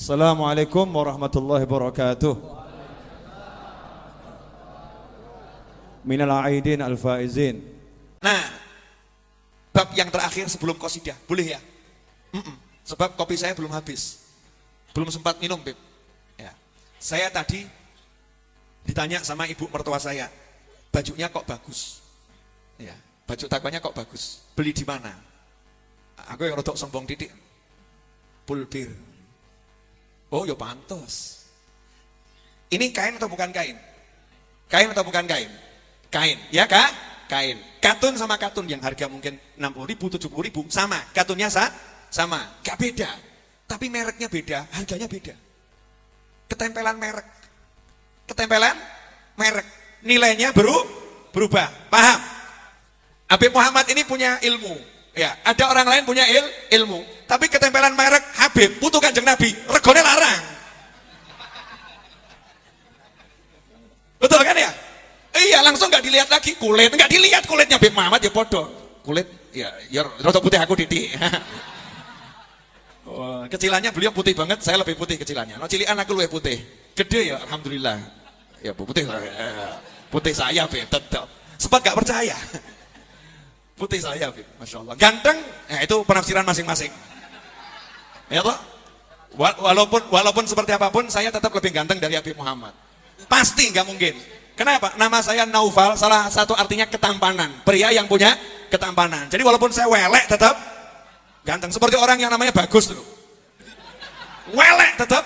Assalamualaikum warahmatullahi wabarakatuh. Minal aidin al-faizin. Nah, bab yang terakhir sebelum qasidah, boleh ya? Sebab kopi saya belum habis, belum sempat minum, Beb. Ya. Saya tadi ditanya sama ibu mertua saya, bajunya kok bagus? Ya, baju takwanya kok bagus? Beli di mana? Aku yang rodok sombong titik, pulbir. Oh, ya pantas. Ini kain atau bukan kain? Kain atau bukan kain? Kain, ya kak? Kain. Katun sama katun yang harga mungkin 60.000, 70.000 sama. Katunnya sama, gak beda. Tapi mereknya beda, harganya beda. Ketempelan merek. Ketempelan merek. Nilainya berubah. Paham? Habib Muhammad ini punya ilmu. Ya, ada orang lain punya ilmu. Tapi ketempelan merek Habib, putu Kanjeng Nabi, regone larang. Betul kan ya? Iya, langsung nggak dilihat lagi kulit, nggak dilihat kulitnya Habib Muhammad ya podo. Kulit ya rada putih aku titik. Oh, kecilannya beliau putih banget, saya lebih putih kecilannya. No cilian aku lebih putih. Gede ya, alhamdulillah. Ya putih lah. Putih saya tetap. Sempat gak percaya. Putih saya, Masya Allah. Ganteng, ya itu penafsiran masing-masing. Ya toh? Walaupun seperti apapun, saya tetap lebih ganteng dari Habib Muhammad. Pasti nggak mungkin. Kenapa? Nama saya Naufal, salah satu artinya ketampanan. Pria yang punya ketampanan. Jadi walaupun saya welek, tetap ganteng. Seperti orang yang namanya Bagus dulu. Welek tetap.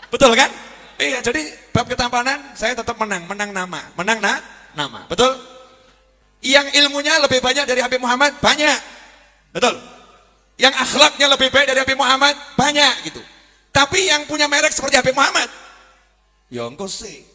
Betul kan? Iya, jadi bab ketampanan saya tetap menang nama. Nama. Betul? Yang ilmunya lebih banyak dari Habib Muhammad, banyak. Betul. Yang akhlaknya lebih baik dari Habib Muhammad, banyak gitu. Tapi yang punya merek seperti Habib Muhammad, ya engkau sih.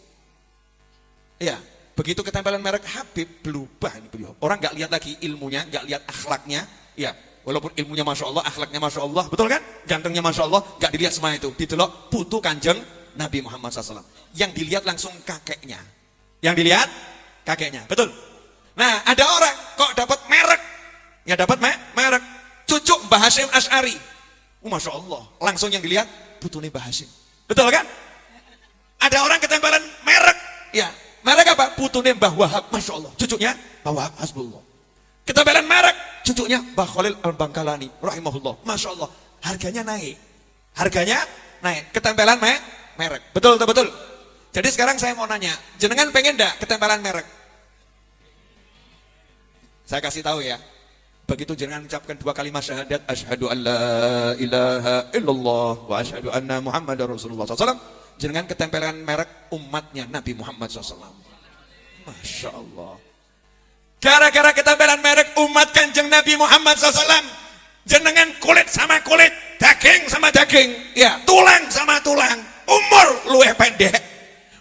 Ya, begitu ketempelan merek Habib, berubah ini beliau. Orang nggak lihat lagi ilmunya, nggak lihat akhlaknya. Ya, walaupun ilmunya Masya Allah, akhlaknya Masya Allah, betul kan? Gantengnya Masya Allah, nggak dilihat semua itu. Didelok putu Kanjeng Nabi Muhammad SAW. Yang dilihat langsung kakeknya. Yang dilihat kakeknya, betul. Nah, ada orang kok dapat merek, ya dapat merek, cucu Mbah Hashim Asy'ari. Masya Allah, langsung yang dilihat putune Mbah Hashim. Betul kan? Ada orang ketempelan merek, ya merek apa? Putune Mbah Wahab, Masya Allah, cucunya Mbah Wahab Hasbullah. Ketempelan merek, cucunya Mbah Khalil Al-Bangkalani, rahimahullah, Masya Allah, harganya naik. Ketempelan merek, betul. Jadi sekarang saya mau nanya, jenengan pengen enggak ketempelan merek? Saya kasih tahu ya, begitu jenengan ucapkan 2 kalimat syahadat, asyhadu an la ilaha illallah wa asyhadu anna Muhammadar Rasulullah SAW, jenengan ketempelan merek umatnya Nabi Muhammad SAW. Masya Allah. Gara-gara ketempelan merek umat Kanjeng Nabi Muhammad SAW, jenengan kulit sama kulit, daging sama daging, ya tulang sama tulang, umur luwih pendek,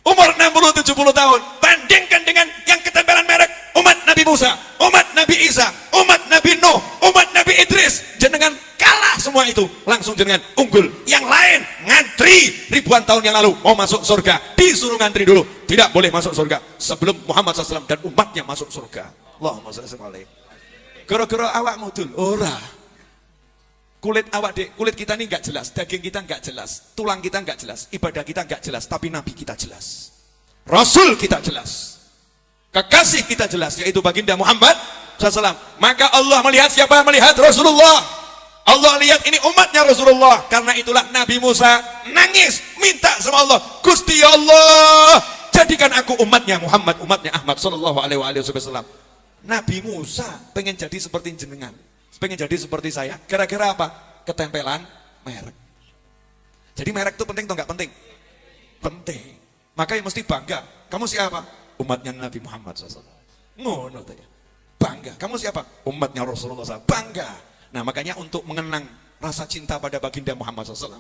umur 60-70 tahun, bandingkan dengan yang ketempelan merek umat Nabi Musa, umat Nabi Isa, umat Nabi Nuh, umat Nabi Idris, jenengan kalah semua itu, langsung jenengan unggul. Yang lain ngantri ribuan tahun yang lalu mau masuk surga, disuruh ngantri dulu, tidak boleh masuk surga sebelum Muhammad SAW dan umatnya masuk surga. Allahumma shalli alaihi. Gara-gara awak mudul, ora. Kulit awak kulit kita ini nggak jelas, daging kita nggak jelas, tulang kita nggak jelas, ibadah kita nggak jelas, tapi Nabi kita jelas, Rasul kita jelas, kekasih kita jelas, yaitu baginda Muhammad SAW. Maka Allah melihat siapa? Melihat Rasulullah. Allah lihat ini umatnya Rasulullah. Karena itulah Nabi Musa nangis, minta sama Allah, Gusti Allah, jadikan aku umatnya Muhammad, umatnya Ahmad Sallallahu Alaihi Wasallam. Nabi Musa pengen jadi seperti jenengan, pengen jadi seperti saya. Gara-gara apa? Ketempelan merek. Jadi merek itu penting atau nggak penting? Penting. Makanya mesti bangga. Kamu siapa? Umatnya Nabi Muhammad SAW. Ngono ya. Bangga. Kamu siapa? Umatnya Rasulullah SAW. Bangga. Nah, makanya untuk mengenang rasa cinta pada baginda Muhammad SAW,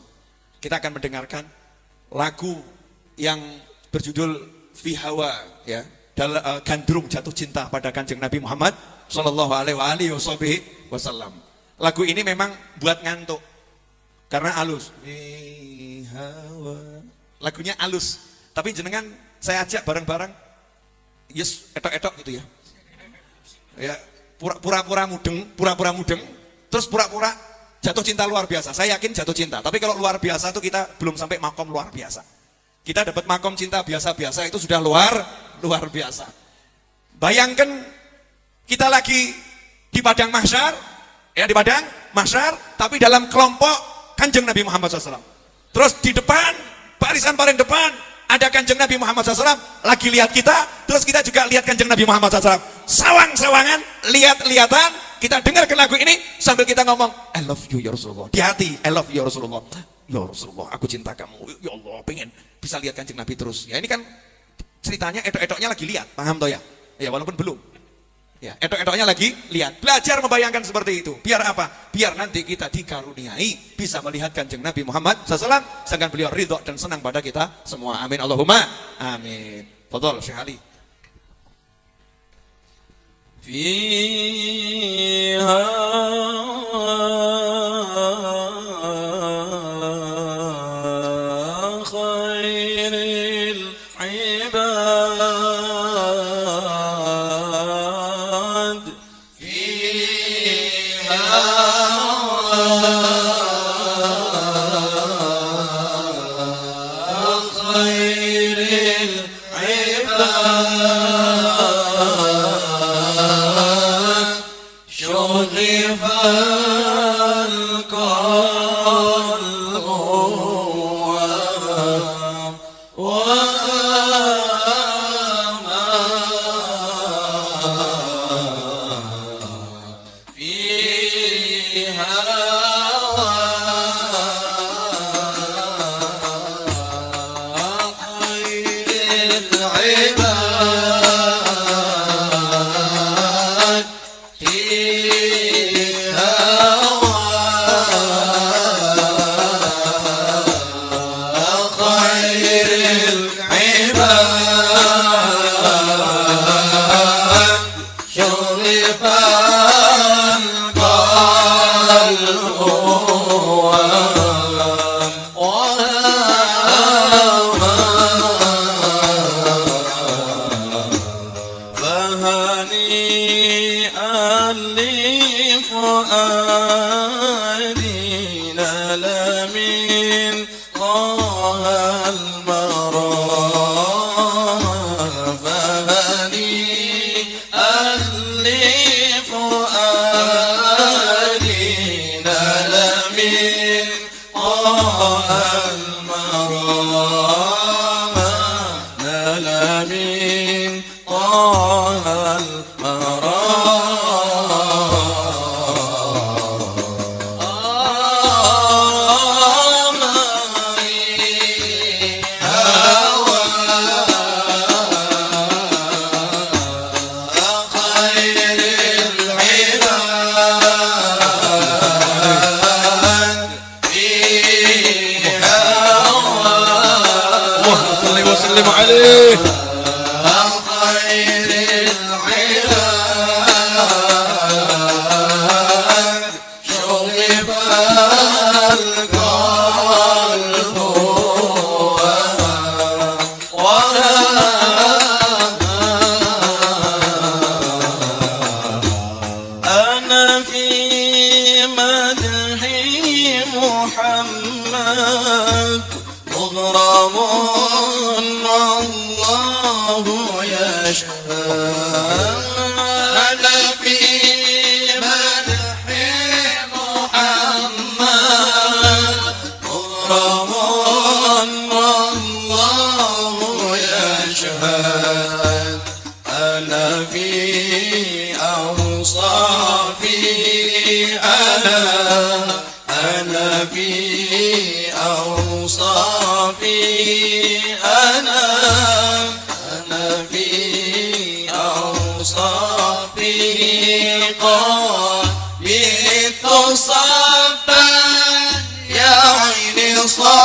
kita akan mendengarkan lagu yang berjudul Fi Hawa, ya, gandrung jatuh cinta pada Kanjeng Nabi Muhammad Sallallahu Alaihi Wasallam. Lagu ini memang buat ngantuk karena halus. Fi Hawa. Lagunya halus, tapi jenengan saya ajak bareng-bareng, yes, etok-etok gitu ya. Ya, pura-pura mudeng, terus pura-pura jatuh cinta luar biasa. Saya yakin jatuh cinta. Tapi kalau luar biasa itu kita belum sampai makom luar biasa. Kita dapat makom cinta biasa-biasa itu sudah luar biasa. Bayangkan kita lagi di padang mahsyar, ya di padang mahsyar, tapi dalam kelompok Kanjeng Nabi Muhammad SAW. Terus di depan, barisan paling depan, ada Kanjeng Nabi Muhammad SAW lagi lihat kita, terus kita juga lihat Kanjeng Nabi Muhammad SAW. Sawang-sawangan, lihat-lihatan, kita dengarkan lagu ini sambil kita ngomong, I love you ya Rasulullah. Di hati, I love you ya Rasulullah. Ya Rasulullah, aku cinta kamu. Ya Allah, pengen bisa lihat Kanjeng Nabi terus. Ya ini kan ceritanya edok-edoknya lagi lihat, paham toh ya? Ya walaupun belum. Ya, edok-edoknya lagi lihat. Belajar membayangkan seperti itu. Biar apa? Biar nanti kita dikaruniai bisa melihat Kanjeng Nabi Muhammad SAW, sedangkan beliau ridho dan senang pada kita semua. Amin Allahumma amin. Fadhol Syekh Ali. khairil ibad khairil ibad syughifal صبا يا عيني صبا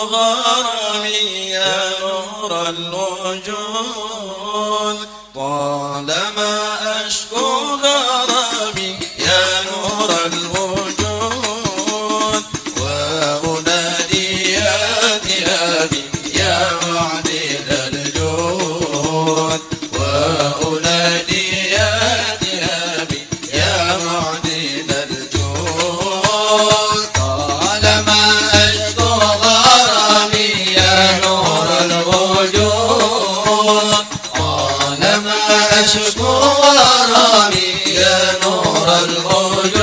غرامي يا نور الوجود طالما أشكو غرامي يا نور الوجود وأنادي يا ثيابي يا معدل الجود وأنادي يا ثيابي يا معدل الجود طالما أشكو غرامي يا نور الوجود طالما أشكو غرامي يا نور الوجود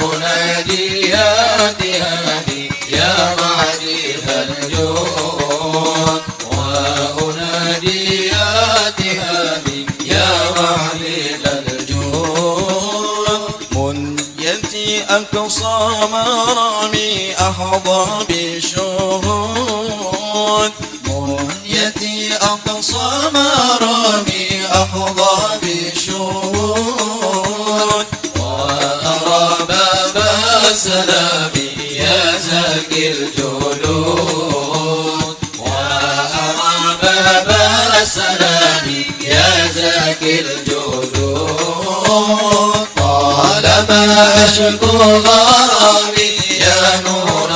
وأنادي يا ثيابي يا معدل الجود وأنادي يا ثيابي يا معدل الجود منيتي أقصى مرامي أحظى بالشهود منيتي أقصى مرامي أحظى بالشهود وأرى باب السلام يا زكي الجلود وأرى باب السلام يا زكي الجلود طالما أشكو غرامي يا نور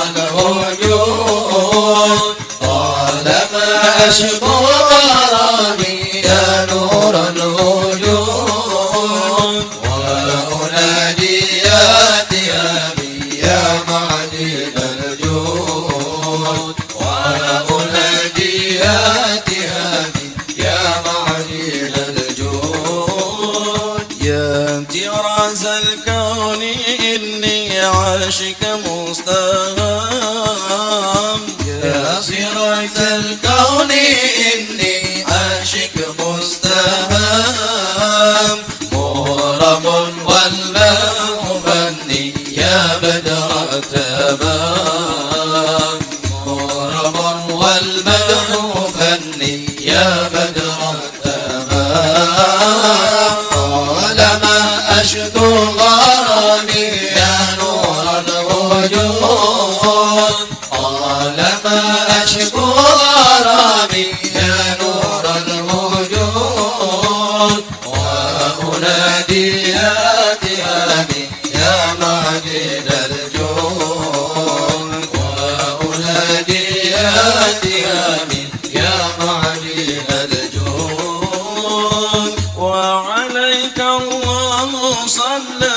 الوجود طالما أشكو غرامي يا نور الوجود وأنادي يا ثيابي يا معدل الجود وأنادي يا ثيابي يا معدل الجود يا طراز الكون إني عاشق مستهام يا طراز الكون إني عاشق مستهام مغرم والماء فني يا بدر التمام مغرم والماء فني يا بدر التمام طالما أشكو غرامي يا نور الوجود طالما أشكو غرامي يا نور الوجود وأنادي يا ثيابي يا معدل الجود وأنادي يا ثيابي يا معدل الجود وعليك الله صلى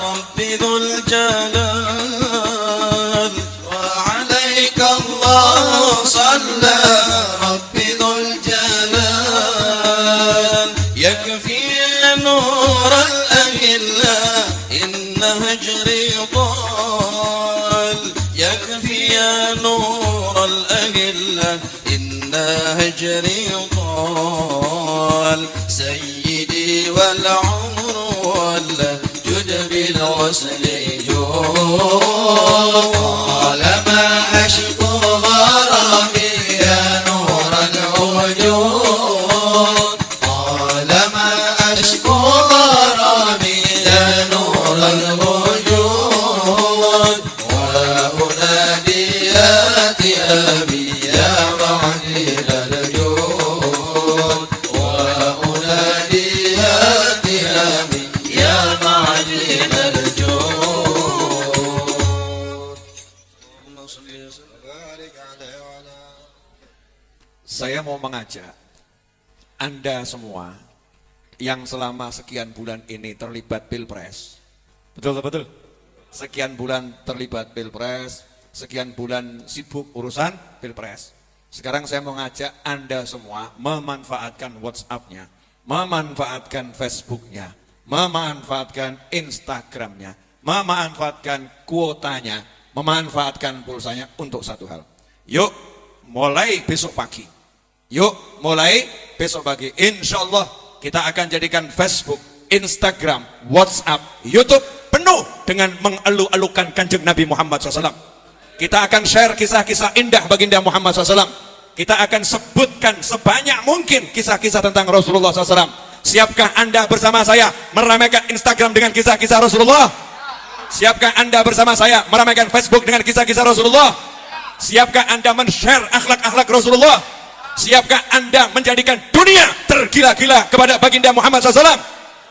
ربي ذو الجلال وعليك الله صلى ربي ذو الجلال يكفي نور الأهلة إن هجري ضال يكفي نور الأهلة إن هجري ضال سيدي والعمر والجد بالوصل جود طالما أشكو غرامي يا نور الوجود طالما أشكو غرامي يا نور الوجود وأنادي يا ثيابي يا معدل الجود وأنادي يا ثيابي يا معدل الجود اللهم صل وسلم وبارك عليه وعلى Saya mau mengajak Anda semua yang selama sekian bulan ini terlibat pilpres. Betul. Sekian bulan terlibat pilpres, sekian bulan sibuk urusan pilpres. Sekarang saya mau ngajak Anda semua memanfaatkan WhatsApp-nya, memanfaatkan Facebook-nya, memanfaatkan Instagram-nya, memanfaatkan kuotanya, memanfaatkan pulsanya untuk satu hal. Yuk, mulai besok pagi. Yuk, mulai besok pagi. Insya Allah kita akan jadikan Facebook, Instagram, WhatsApp, YouTube penuh dengan mengeluh-elukan Kanjeng Nabi Muhammad SAW. Kita akan share kisah-kisah indah baginda Muhammad SAW. Kita akan sebutkan sebanyak mungkin kisah-kisah tentang Rasulullah SAW. Siapkah Anda bersama saya meramaikan Instagram dengan kisah-kisah Rasulullah? Siapkah Anda bersama saya meramaikan Facebook dengan kisah-kisah Rasulullah? Siapkah Anda men-share akhlak-akhlak Rasulullah? Siapkah Anda menjadikan dunia tergila-gila kepada baginda Muhammad SAW?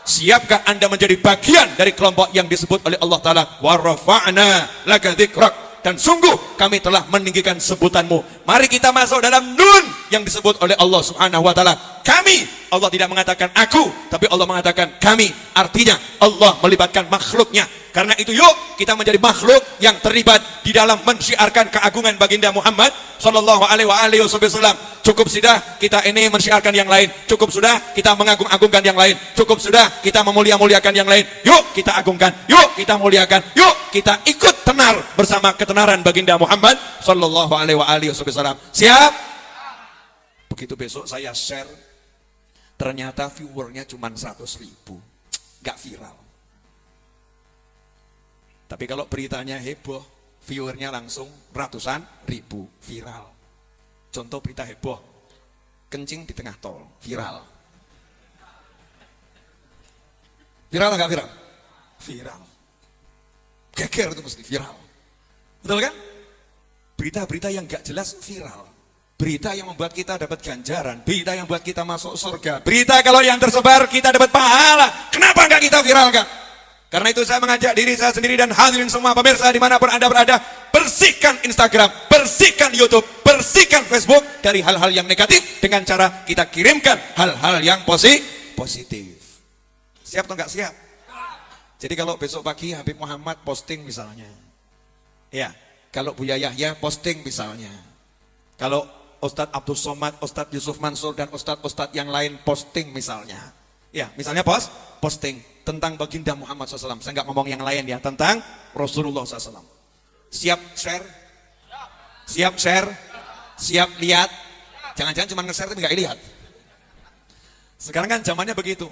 Siapkah Anda menjadi bagian dari kelompok yang disebut oleh Allah Ta'ala wa rafa'na laka dzikrak? Dan sungguh kami telah meninggikan sebutanmu. Mari kita masuk dalam nun yang disebut oleh Allah Subhanahu wa Ta'ala. Kami, Allah tidak mengatakan aku, tapi Allah mengatakan kami. Artinya Allah melibatkan makhluknya. Karena itu yuk kita menjadi makhluk yang terlibat di dalam mensyiarkan keagungan baginda Muhammad sallallahu alaihi wasallam. Cukup sudah kita ini mensyiarkan yang lain. Cukup sudah kita mengagung-agungkan yang lain. Cukup sudah kita memulia-muliakan yang lain. Yuk kita agungkan, yuk kita muliakan, yuk kita ikut tenar bersama ketenaran baginda Muhammad sallallahu alaihi wasallam. Siap? Begitu besok saya share, ternyata viewernya cuma 100.000, gak viral. Tapi kalau beritanya heboh, viewernya langsung ratusan ribu, viral. Contoh berita heboh, kencing di tengah tol, viral. Viral atau gak viral? Viral. Geger itu mesti viral. Betul kan? Berita-berita yang gak jelas viral. Berita yang membuat kita dapat ganjaran, berita yang membuat kita masuk surga, berita kalau yang tersebar kita dapat pahala. Kenapa enggak kita viralkan? Karena itu saya mengajak diri saya sendiri dan hadirin semua pemirsa dimanapun Anda berada, bersihkan Instagram, bersihkan YouTube, bersihkan Facebook dari hal-hal yang negatif dengan cara kita kirimkan hal-hal yang positif. Siap atau enggak siap? Jadi kalau besok pagi Habib Muhammad posting misalnya, ya, kalau Buya Yahya posting misalnya, kalau Ustadz Abdul Somad, Ustadz Yusuf Mansur dan Ustadz yang lain posting misalnya, ya, misalnya posting tentang baginda Muhammad SAW. Saya nggak ngomong yang lain ya, tentang Rasulullah SAW. Siap share? Siap share? Siap lihat? Jangan-jangan cuma nge-share tapi nggak lihat. Sekarang kan zamannya begitu.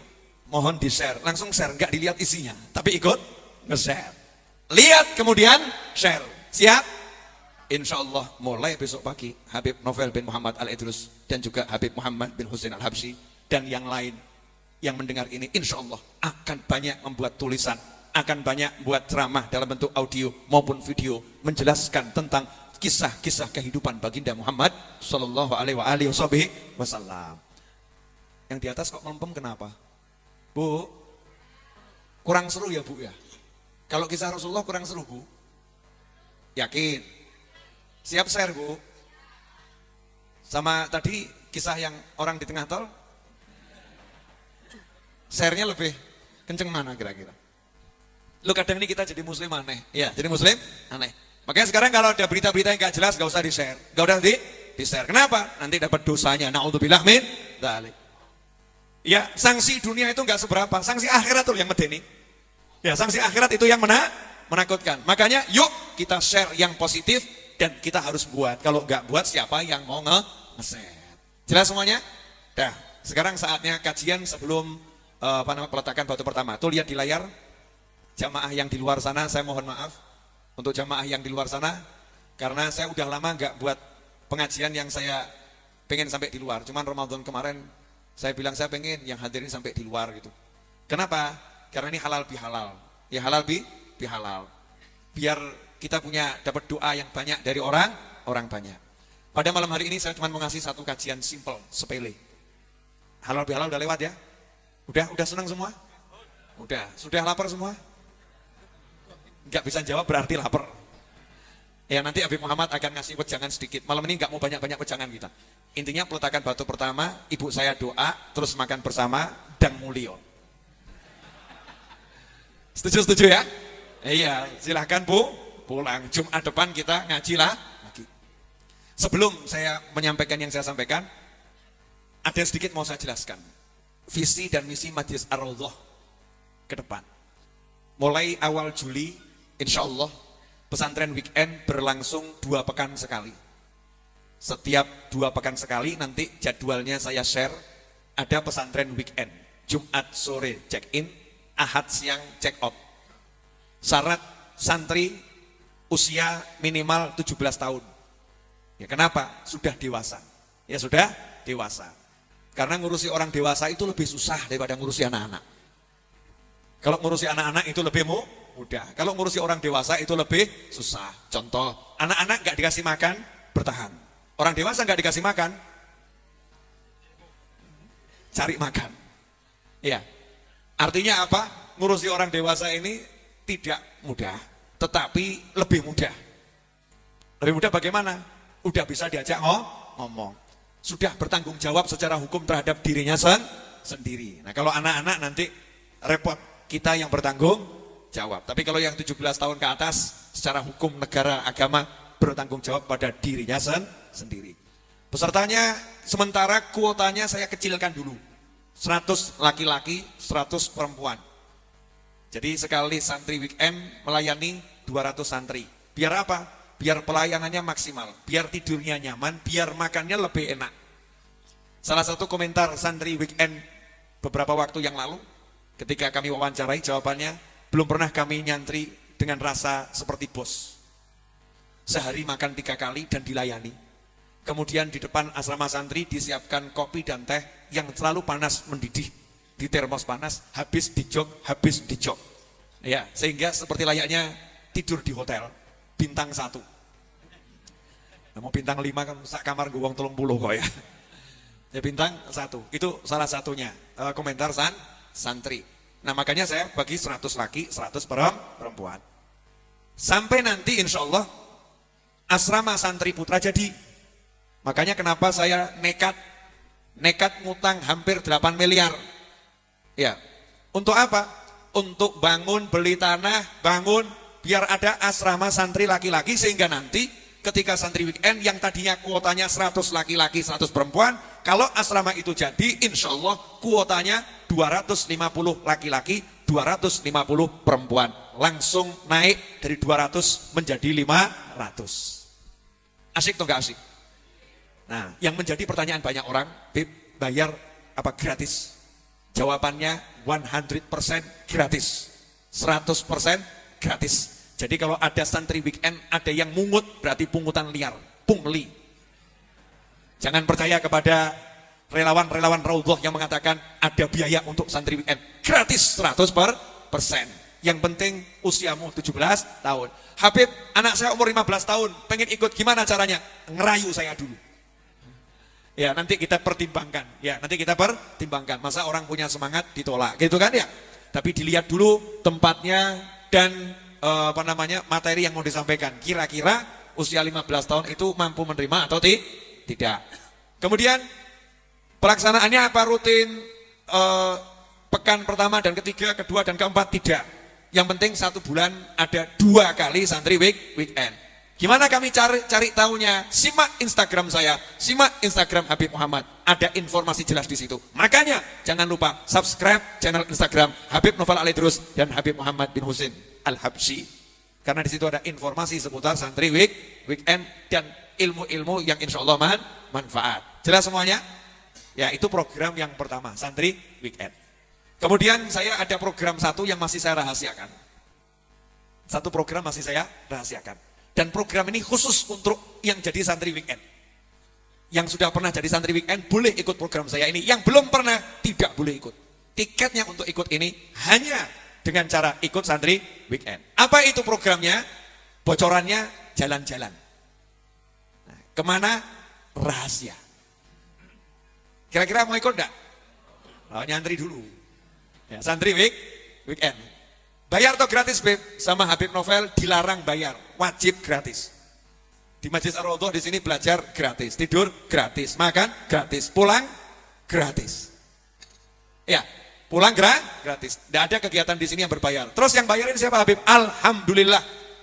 Mohon di-share, langsung share, nggak dilihat isinya, tapi ikut nge-share. Lihat kemudian share. Siap? Insya Allah mulai besok pagi Habib Novel bin Muhammad Al-Idrus dan juga Habib Muhammad bin Husain Al-Habsyi dan yang lain yang mendengar ini insya Allah akan banyak membuat tulisan, akan banyak buat ceramah dalam bentuk audio maupun video menjelaskan tentang kisah-kisah kehidupan baginda Muhammad sallallahu alaihi wasallam. Yang di atas kok melempem kenapa? Bu, kurang seru ya Bu ya? Kalau kisah Rasulullah kurang seru Bu? Yakin? Siap share Bu? Sama tadi kisah yang orang di tengah tol? Share-nya lebih kenceng mana kira-kira? Lu kadang ini kita jadi muslim aneh. Iya, jadi muslim aneh. Makanya sekarang kalau ada berita-berita yang gak jelas gak usah di-share. Gak usah di-share. Kenapa? Nanti dapat dosanya. Na'udzubillah min dzalik. Ya, sanksi dunia itu gak seberapa. Sanksi akhirat tuh yang medeni. Ya, sanksi akhirat itu yang menakutkan. Makanya yuk kita share yang positif dan kita harus buat. Kalau gak buat siapa yang mau nge-share? Jelas semuanya? Dah, sekarang saatnya kajian sebelum peletakan batu pertama. Tuh lihat di layar jamaah yang di luar sana, saya mohon maaf untuk jamaah yang di luar sana karena saya udah lama nggak buat pengajian yang saya pengen sampai di luar. Cuman Ramadan kemarin saya bilang saya pengen yang hadirin sampai di luar gitu. Kenapa? Karena ini halal bihalal. Ya halal bihalal. Biar kita punya dapat doa yang banyak dari orang banyak. Pada malam hari ini saya cuma mau ngasih satu kajian simple, sepele. Halal bihalal udah lewat ya? Udah senang semua? Sudah lapar semua? Enggak bisa jawab berarti lapar. Ya nanti Habib Muhammad akan ngasih wejangan sedikit. Malam ini enggak mau banyak-banyak wejangan kita. Intinya peletakan batu pertama, ibu saya doa, terus makan bersama, dan mulio. Setuju ya? Iya, silahkan Bu, pulang. Jumat depan kita ngaji lagi. Sebelum saya menyampaikan yang saya sampaikan, ada sedikit mau saya jelaskan. Visi dan misi Majlis Ar-Raudhah ke depan. Mulai awal Juli, insya Allah, pesantren weekend berlangsung 2 pekan sekali. Setiap 2 pekan sekali nanti jadwalnya saya share. Ada pesantren weekend. Jumat sore check in, Ahad siang check out. Syarat santri usia minimal 17 tahun. Ya kenapa? Sudah dewasa. Ya sudah dewasa. Karena ngurusi orang dewasa itu lebih susah daripada ngurusi anak-anak. Kalau ngurusi anak-anak itu lebih mudah. Kalau ngurusi orang dewasa itu lebih susah. Contoh, anak-anak nggak dikasih makan, bertahan. Orang dewasa nggak dikasih makan, cari makan. Iya. Artinya apa? Ngurusi orang dewasa ini tidak mudah, tetapi lebih mudah. Lebih mudah bagaimana? Udah bisa diajak ngomong. Sudah bertanggung jawab secara hukum terhadap dirinya sendiri. Nah, kalau anak-anak nanti repot, kita yang bertanggung jawab. Tapi kalau yang 17 tahun ke atas, secara hukum negara agama bertanggung jawab pada dirinya sendiri. Pesertanya sementara kuotanya saya kecilkan dulu. 100 laki-laki, 100 perempuan. Jadi sekali santri weekend melayani 200 santri. Biar apa? Biar pelayanannya maksimal, biar tidurnya nyaman, biar makannya lebih enak. Salah satu komentar santri weekend beberapa waktu yang lalu, ketika kami wawancarai, jawabannya, belum pernah kami nyantri dengan rasa seperti bos. Sehari makan 3 kali dan dilayani. Kemudian di depan asrama santri disiapkan kopi dan teh yang selalu panas mendidih. Di termos panas, habis di jog. Ya, sehingga seperti layaknya tidur di hotel, bintang 1. Nah, mau bintang 5 kan sak kamar gue wong 30 kok ya. Ya bintang 1, itu salah satunya komentar santri. Nah makanya saya bagi 100 laki, 100 perempuan. Sampai nanti insya Allah asrama santri putra jadi. Makanya kenapa saya nekat ngutang hampir 8 miliar. Ya, untuk apa? Untuk bangun, beli tanah, bangun, biar ada asrama santri laki-laki sehingga nanti ketika santri weekend yang tadinya kuotanya 100 laki-laki, 100 perempuan, kalau asrama itu jadi, insya Allah kuotanya 250 laki-laki, 250 perempuan. Langsung naik dari 200 menjadi 500. Asik atau enggak asik? Nah, yang menjadi pertanyaan banyak orang, Bib, bayar apa gratis? Jawabannya 100% gratis. 100% gratis. Jadi kalau ada santri weekend, ada yang mungut, berarti pungutan liar, pungli. Jangan percaya kepada relawan-relawan Raudhah yang mengatakan ada biaya untuk santri weekend. Gratis 100%. Yang penting usiamu 17 tahun. Habib, anak saya umur 15 tahun, pengen ikut, gimana caranya? Ngerayu saya dulu. Ya, nanti kita pertimbangkan. Masa orang punya semangat ditolak, gitu kan ya? Tapi dilihat dulu tempatnya dan materi yang mau disampaikan. Kira-kira usia 15 tahun itu mampu menerima atau tidak. Kemudian pelaksanaannya apa? Rutin pekan pertama dan ketiga, kedua dan keempat? Tidak. Yang penting 1 bulan ada 2 kali santri weekend. Gimana kami cari tahunya? Simak Instagram saya, simak Instagram Habib Muhammad. Ada informasi jelas di situ. Makanya jangan lupa subscribe channel Instagram Habib Noval Alidrus dan Habib Muhammad bin Husin Al-Habsyi. Karena di situ ada informasi seputar santri weekend dan ilmu-ilmu yang insya Allah manfaat. Jelas semuanya? Ya, itu program yang pertama, santri weekend. Kemudian saya ada program satu yang masih saya rahasiakan. Satu program masih saya rahasiakan. Dan program ini khusus untuk yang jadi santri weekend. Yang sudah pernah jadi santri weekend boleh ikut program saya ini. Yang belum pernah tidak boleh ikut. Tiketnya untuk ikut ini hanya dengan cara ikut santri weekend. Apa itu programnya? Bocorannya jalan-jalan. Nah, kemana? Rahasia. Kira-kira mau ikut enggak? Oh, nyantri dulu. Ya, santri weekend. Bayar atau gratis, Beb? Sama Habib Novel dilarang bayar, wajib gratis. Di Masjid Ar-Raudhah di sini belajar gratis, tidur gratis, makan gratis, pulang gratis. Ya, pulang gratis. Tidak ada kegiatan di sini yang berbayar. Terus yang bayarin siapa, Habib? Alhamdulillah.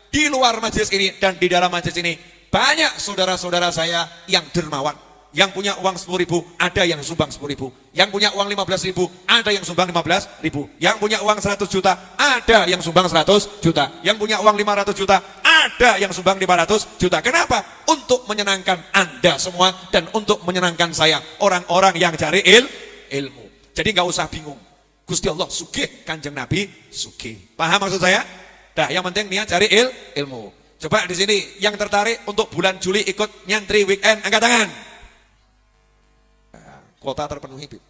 Di luar majelis ini dan di dalam majelis ini banyak saudara-saudara saya yang dermawan. Yang punya uang 10.000, ada yang sumbang 10.000. Yang punya uang 15.000, ada yang sumbang 15.000. Yang punya uang 100 juta, ada yang sumbang 100 juta. Yang punya uang 500 juta, ada yang sumbang 500 juta. Kenapa? Untuk menyenangkan Anda semua dan untuk menyenangkan saya, orang-orang yang cari ilmu. Jadi nggak usah bingung. Gusti Allah sugih, Kanjeng Nabi sugih. Paham maksud saya? Nah, yang penting niat cari ilmu. Coba di sini yang tertarik untuk bulan Juli ikut nyantri weekend, angkat tangan. Kuota terpenuhi, Bib.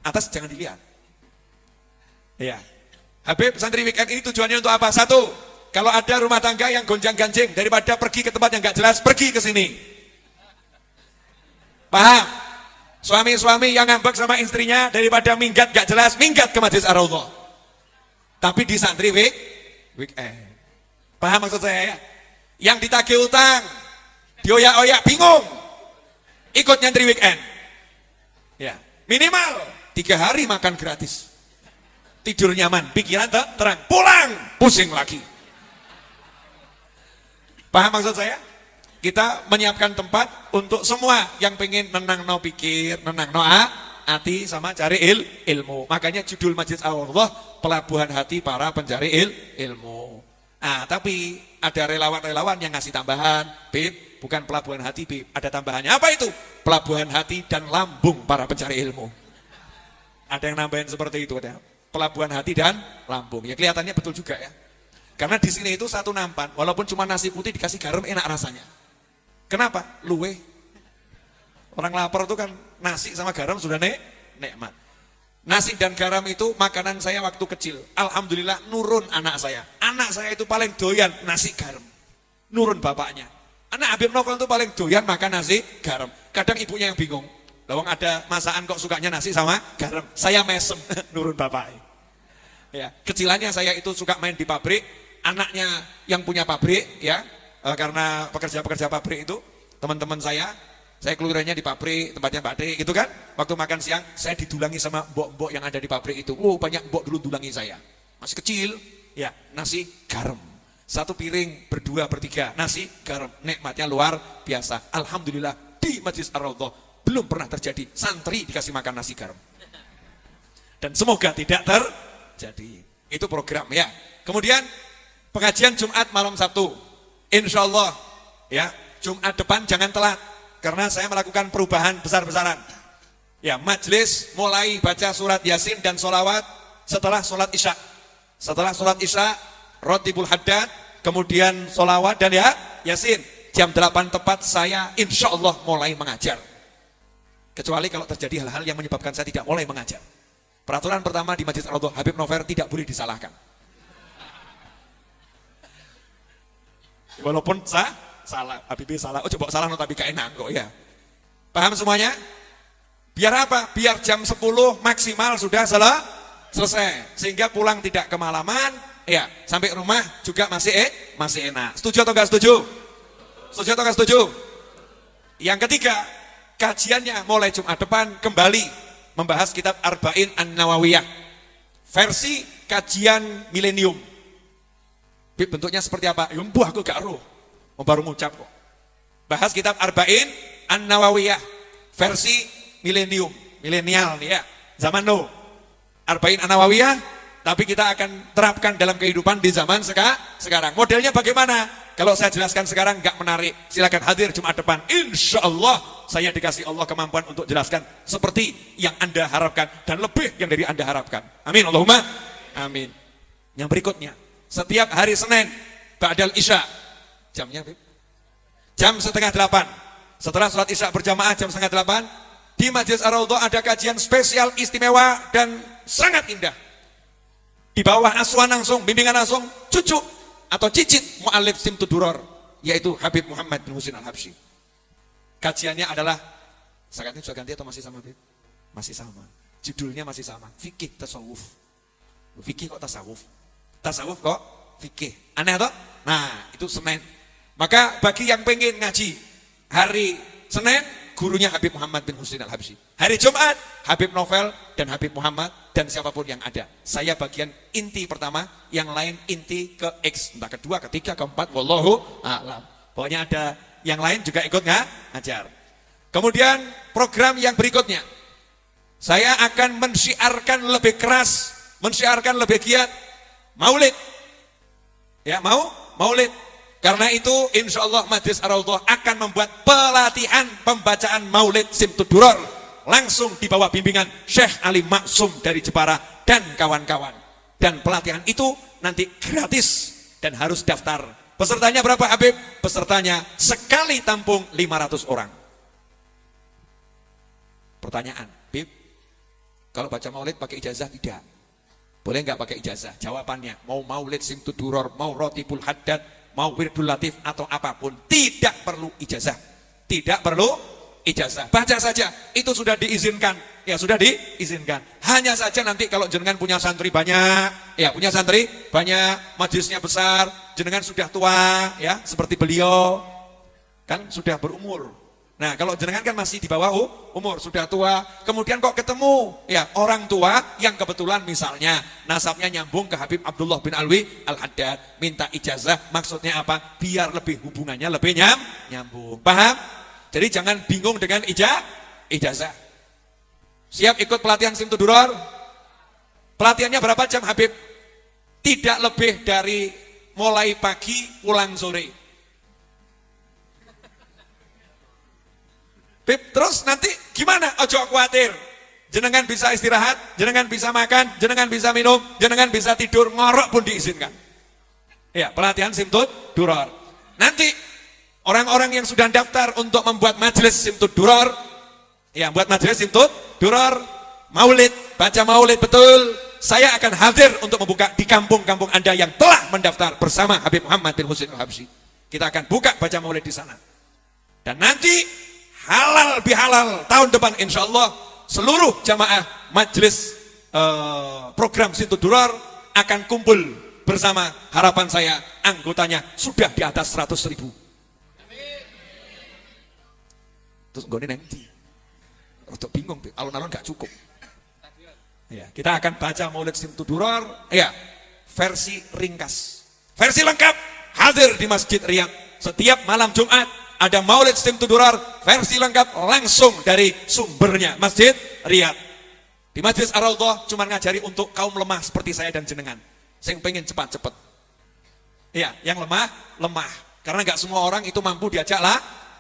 Atas jangan dilihat. Ya. Habib, santri weekend ini tujuannya untuk apa? Satu, kalau ada rumah tangga yang gonjang-ganjing, daripada pergi ke tempat yang gak jelas, pergi ke sini. Paham? Suami-suami yang ngambek sama istrinya, daripada minggat gak jelas, minggat ke Masjid Ar-Raudhah. Tapi di santri weekend. Paham maksud saya ya? Yang ditagih utang, dioyak-oyak, bingung, ikut nyantri weekend. Ya, minimal 3 hari makan gratis. Tidur nyaman, pikiran terang, pulang, pusing lagi. Paham maksud saya? Kita menyiapkan tempat untuk semua yang pengen nenang no pikir, nenang no hati, sama cari ilmu. Makanya judul Masjid Ar-Raudhah, pelabuhan hati para pencari ilmu. Nah, tapi ada relawan-relawan yang ngasih tambahan, Bib, bukan pelabuhan hati, Bib, ada tambahannya. Apa itu? Pelabuhan hati dan lambung para pencari ilmu. Ada yang nambahin seperti itu, ada. Pelabuhan hati dan lambung. Ya kelihatannya betul juga ya. Karena di sini itu satu nampan, walaupun cuma nasi putih dikasih garam enak rasanya. Kenapa? Luwe. Orang lapar itu kan nasi sama garam sudah nikmat. Nasi dan garam itu makanan saya waktu kecil. Alhamdulillah nurun anak saya. Anak saya itu paling doyan nasi garam. Nurun bapaknya. Anak Habib Novel itu paling doyan makan nasi garam. Kadang ibunya yang bingung. Lawang ada masakan kok sukanya nasi sama garam. Saya mesem, nurun bapak. Ya, kecilannya saya itu suka main di pabrik. Anaknya yang punya pabrik, ya, karena pekerja-pekerja pabrik itu teman-teman saya keluyurannya di pabrik, tempatnya batik, gitu kan. Waktu makan siang, saya didulangi sama mbok-mbok yang ada di pabrik itu. Banyak mbok dulu dulangi saya. Masih kecil, ya, nasi garam. 1 piring berdua bertiga, nasi garam. Nikmatnya luar biasa. Alhamdulillah di Masjid Ar-Raudhah belum pernah terjadi santri dikasih makan nasi garam. Dan semoga tidak terjadi. Itu program ya. Kemudian pengajian Jumat malam Sabtu. Insya Allah ya, Jumat depan jangan telat. Karena saya melakukan perubahan besar-besaran. Ya, majelis mulai baca surat Yasin dan sholawat setelah sholat Isya. Setelah sholat Isya, Rotibul Haddad, kemudian sholawat dan ya Yasin. Jam 8 tepat saya insya Allah mulai mengajar. Kecuali kalau terjadi hal-hal yang menyebabkan saya tidak mulai mengajar. Peraturan pertama di Masjid Ar-Raudhah, Habib Novel tidak boleh disalahkan. Walaupun salah, Habib salah, coba salah no, tapi gak enak kok ya. Paham semuanya? Biar apa? Biar jam 10 maksimal sudah selesai. Sehingga pulang tidak kemalaman, ya, sampai rumah juga masih enak. Setuju atau gak setuju? Setuju atau gak setuju? Yang ketiga, kajiannya mulai Jumat depan kembali membahas kitab Arba'in An-Nawawiyah versi kajian milenium. Bentuknya seperti apa? Yumbuh aku gak roh, baru ngucap kok. Bahas kitab Arba'in An-Nawawiyah versi milenium, milenial nih ya, zaman now. Arba'in An-Nawawiyah, tapi kita akan terapkan dalam kehidupan di zaman sekarang. Modelnya bagaimana? Kalau saya jelaskan sekarang nggak menarik, silakan hadir Jumat depan. Insya Allah saya dikasih Allah kemampuan untuk jelaskan seperti yang Anda harapkan dan lebih yang dari Anda harapkan. Amin Allahumma amin. Yang berikutnya, setiap hari Senin ba'dal Isya, jamnya jam 7:30. Setelah sholat Isya berjamaah jam 7:30 di Masjid Ar-Raudhah ada kajian spesial istimewa dan sangat indah. Di bawah asuhan langsung, bimbingan langsung cucu atau cicit mu'alif Simtud Duror, yaitu Habib Muhammad bin Husin Al-Habsyi. Kajiannya adalah, saya sudah ganti atau masih sama, Habib? Masih sama. Judulnya masih sama, fikih tasawuf. Fikih kok tasawuf? Tasawuf kok fikih? Aneh atau? Nah, itu Senin. Maka bagi yang pengen ngaji hari Senin, gurunya Habib Muhammad bin Husin Al-Habsyi. Hari Jumat, Habib Novel dan Habib Muhammad dan siapapun yang ada. Saya bagian inti pertama, yang lain inti ke X, entah kedua, ketiga, keempat, wallahu a'lam. Pokoknya ada yang lain juga ikut ngajar. Kemudian program yang berikutnya, saya akan mensyiarkan lebih keras, mensyiarkan lebih giat maulid. Ya, maulid. Karena itu insya Allah Masjid Ar-Raudhah akan membuat pelatihan pembacaan maulid Simtud Duror langsung di bawah bimbingan Syekh Ali Maksum dari Jepara dan kawan-kawan. Dan pelatihan itu nanti gratis dan harus daftar. Pesertanya berapa, Habib? Pesertanya sekali tampung 500 orang. Pertanyaan, Habib, kalau baca maulid pakai ijazah? Tidak. Boleh nggak pakai ijazah? Jawabannya, mau maulid simtud duror, mau rotibul haddad, mau wirdul latif atau apapun, tidak perlu ijazah. Tidak perlu ijazah. Baca saja, itu sudah diizinkan. Ya sudah diizinkan. Hanya saja nanti kalau jenengan punya santri banyak, ya punya santri banyak, majelisnya besar, jenengan sudah tua, ya seperti beliau, kan sudah berumur. Nah kalau jenengan kan masih di bawah umur, sudah tua, kemudian kok ketemu ya orang tua yang kebetulan misalnya nasabnya nyambung ke Habib Abdullah bin Alwi Al-Haddad, minta ijazah, maksudnya apa? Biar lebih hubungannya lebih nyambung. Paham? Jadi jangan bingung dengan ijazah. Siap ikut pelatihan Simtud Duror? Pelatihannya berapa jam Habib? Tidak lebih dari mulai pagi pulang sore. Terus nanti gimana? Ojo khawatir. Jenengan bisa istirahat, jenengan bisa makan, jenengan bisa minum, jenengan bisa tidur, ngorok pun diizinkan. Ya, pelatihan Simtud Duror. Nanti orang-orang yang sudah daftar untuk membuat majelis Simtud Duror, ya buat majelis Simtud Duror, maulid, baca maulid betul, saya akan hadir untuk membuka di kampung-kampung Anda yang telah mendaftar bersama Habib Muhammad bin Husain Al-Habsyi. Kita akan buka baca maulid di sana. Dan nanti halal bihalal tahun depan insya Allah seluruh jamaah majelis program Simtud Duror akan kumpul bersama. Harapan saya anggotanya sudah di atas 100.000. Terus gue nanti untuk bingung, alun-alun gak cukup ya, kita akan baca maulid Simtud Duror ya versi ringkas, versi lengkap hadir di Masjid Riyadh setiap malam Jumat. Ada maulid Simtud Duror versi lengkap langsung dari sumbernya Masjid Riyadh. Di Masjid Ar-Raudhah cuma ngajari untuk kaum lemah seperti saya dan jenengan, yang pengen cepat-cepat. Ya, yang lemah. Karena nggak semua orang itu mampu diajak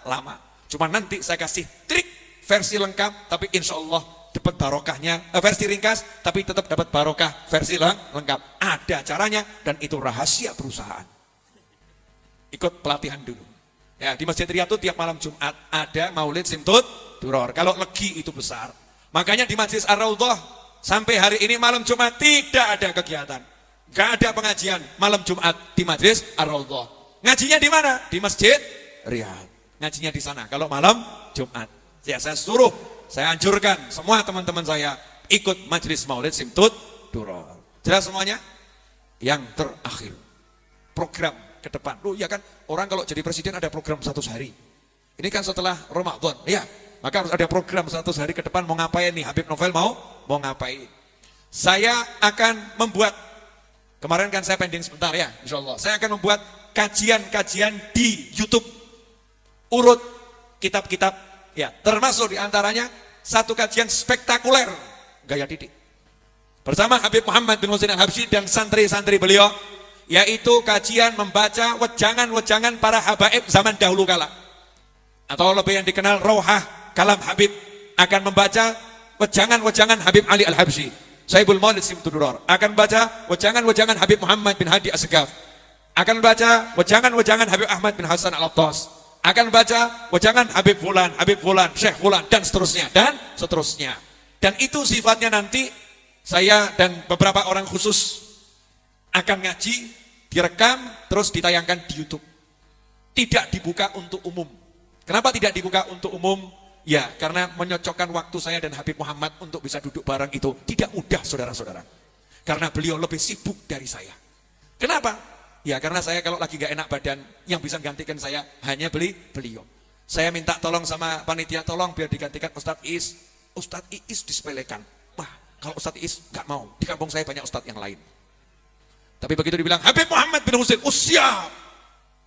lama. Cuma nanti saya kasih trik versi lengkap, tapi insya Allah dapat barokahnya. Versi ringkas, tapi tetap dapat barokah versi lengkap. Ada caranya dan itu rahasia perusahaan. Ikut pelatihan dulu. Ya, di Masjid Riyadh itu tiap malam Jumat ada maulid Simtud Duror. Kalau legi itu besar. Makanya di Masjid Ar-Raudhah sampai hari ini malam Jumat tidak ada kegiatan. Gak ada pengajian malam Jumat di Masjid Ar-Raudhah. Ngajinya di mana? Di Masjid Riyadh. Ngajinya di sana kalau malam Jumat. Ya, saya suruh, saya anjurkan semua teman-teman saya ikut majelis maulid Simtud Duror. Jelas semuanya? Yang terakhir, program ke depan. Loh ya kan, orang kalau jadi presiden ada program 100 hari. Ini kan setelah Ramadan, ya. Maka harus ada program 100 hari ke depan. Mau ngapain nih Habib Novel, mau ngapain? Saya akan membuat, kemarin kan saya pending sebentar ya, insya Allah. Saya akan membuat kajian-kajian di YouTube. Urut kitab-kitab, ya. Termasuk diantaranya satu kajian spektakuler, gaya didik. Bersama Habib Muhammad bin Husain Al-Habsyi dan santri-santri beliau, yaitu kajian membaca wejangan-wejangan para habaib zaman dahulu kala. Atau lebih yang dikenal Rauhah Kalam Habib, akan membaca wejangan-wejangan Habib Ali Al-Habsyi. Saibul Maulid Simtud Duror akan baca wejangan-wejangan Habib Muhammad bin Hadi As-Segaf. Akan baca wejangan-wejangan Habib Ahmad bin Hasan Al-Attas. Akan baca wejangan Habib Fulan, Syekh Fulan, dan seterusnya, dan seterusnya. Dan itu sifatnya nanti saya dan beberapa orang khusus akan ngaji, direkam, terus ditayangkan di YouTube. Tidak dibuka untuk umum. Kenapa tidak dibuka untuk umum? Ya, karena menyocokkan waktu saya dan Habib Muhammad untuk bisa duduk bareng itu tidak mudah, saudara-saudara. Karena beliau lebih sibuk dari saya. Kenapa? Ya, karena saya kalau lagi gak enak badan, yang bisa menggantikan saya hanya beliau. Saya minta tolong sama panitia, tolong biar digantikan Ustadz Iis. Ustadz Iis disepelekan. Wah, kalau Ustadz Iis gak mau, di kampung saya banyak Ustadz yang lain. Tapi begitu dibilang Habib Muhammad bin Husain, siap.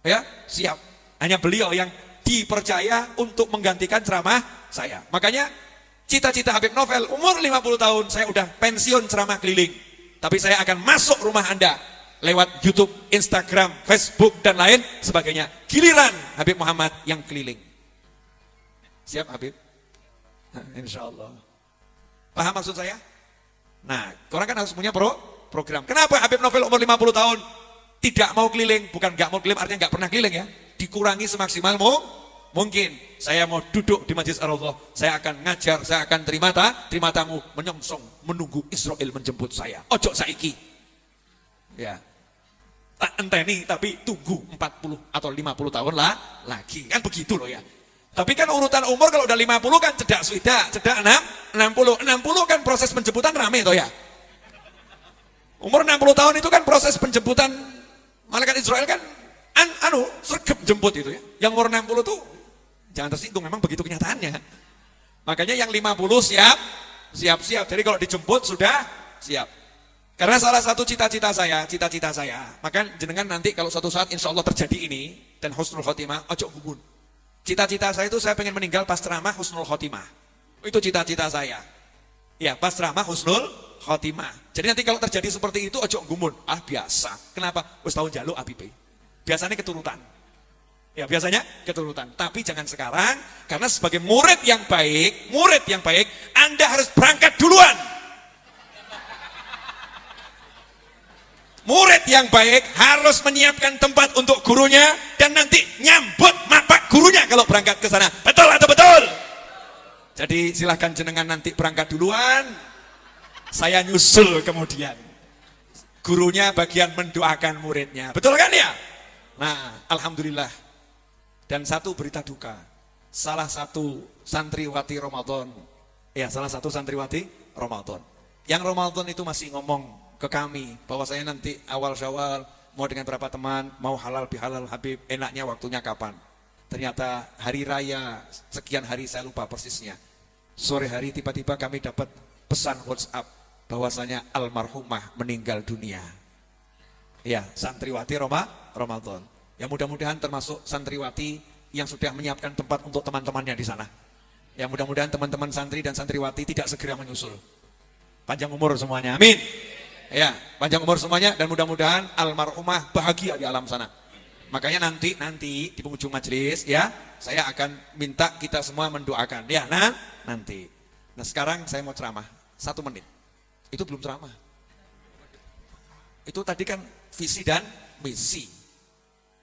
Ya, siap. Hanya beliau yang dipercaya untuk menggantikan ceramah saya. Makanya cita-cita Habib Novel umur 50 tahun saya udah pensiun ceramah keliling. Tapi saya akan masuk rumah Anda lewat YouTube, Instagram, Facebook dan lain sebagainya. Giliran Habib Muhammad yang keliling. Siap Habib? Insya Allah. Paham maksud saya? Nah, orang kan harus punya program. Kenapa Habib Novel umur 50 tahun tidak mau keliling? Bukan nggak mau keliling, artinya nggak pernah keliling ya. Dikurangi semaksimal mungkin saya mau duduk di Majlis Ar-Raudhah, saya akan ngajar, saya akan terima tamu, menyongsong, menunggu Israel menjemput saya. Ojo saiki. Ya. Tak enteni tapi tunggu 40 atau 50 tahun lah lagi. Kan begitu loh ya. Tapi kan urutan umur kalau udah 50 kan cedak swidak, cedak 60 kan proses penjemputan rame toh ya. Umur 60 tahun itu kan proses penjemputan malaikat Israel kan sergap jemput itu ya. Yang umur 60 tuh jangan tersinggung, memang begitu kenyataannya. Makanya yang 50 siap. Jadi kalau dijemput sudah siap. Karena salah satu cita-cita saya, maka jenengan nanti kalau suatu saat insya Allah terjadi ini dan husnul khotimah, ojo gumun. Cita-cita saya itu saya pengen meninggal pas ceramah husnul khotimah. Itu cita-cita saya. Ya, pas ceramah husnul khotimah. Jadi nanti kalau terjadi seperti itu ojo gumun. Ah biasa. Kenapa? Wis tahun jaluk Habib. Biasanya keturutan. Ya biasanya keturutan. Tapi jangan sekarang, karena sebagai murid yang baik, Anda harus berangkat duluan. Murid yang baik harus menyiapkan tempat untuk gurunya dan nanti nyambut mapak gurunya kalau berangkat ke sana. Betul atau betul? Jadi silahkan jenengan nanti berangkat duluan, saya nyusul kemudian. Gurunya bagian mendoakan muridnya. Betul kan ya? Nah, alhamdulillah. Dan satu berita duka. Salah satu santriwati Ramadan. Yang Ramadan itu masih ngomong ke kami bahwa saya nanti awal Syawal mau dengan berapa teman, mau halal bihalal Habib, enaknya waktunya kapan. Ternyata hari raya sekian hari saya lupa persisnya. Sore hari tiba-tiba kami dapat pesan WhatsApp bahwasanya almarhumah meninggal dunia. Ya, santriwati Ramadan. Ya mudah-mudahan termasuk santriwati yang sudah menyiapkan tempat untuk teman-temannya di sana. Ya mudah-mudahan teman-teman santri dan santriwati tidak segera menyusul. Panjang umur semuanya, amin. Ya, panjang umur semuanya dan mudah-mudahan almarhumah bahagia di alam sana. Makanya nanti di penghujung majelis ya, saya akan minta kita semua mendoakan. Ya, nanti. Nah, sekarang saya mau ceramah 1 menit. Itu belum ceramah. Itu tadi kan visi dan misi.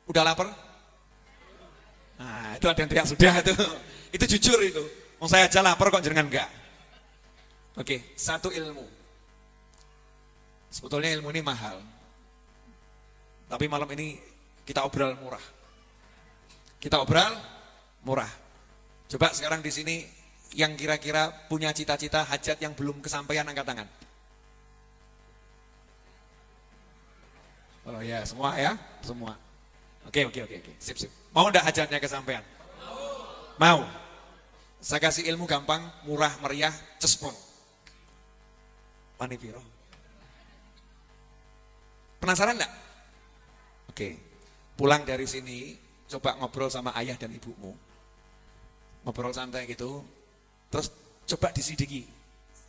Udah lapar? Nah, itu ada yang teriak sudah itu. Itu jujur itu. Mau saya aja lapar kok jenengan enggak. Oke, satu ilmu. Sebetulnya ilmu ini mahal. Tapi malam ini kita obral murah. Coba sekarang di sini yang kira-kira punya cita-cita hajat yang belum kesampaian angkat tangan. Oh ya, semua ya? Semua. Oke. Sip. Mau enggak hajatnya kesampaian? Mau. Saya kasih ilmu gampang, murah, meriah, cespon. Panipiro. Penasaran enggak? Oke. Pulang dari sini, coba ngobrol sama ayah dan ibumu. Ngobrol santai gitu. Terus coba disidiki.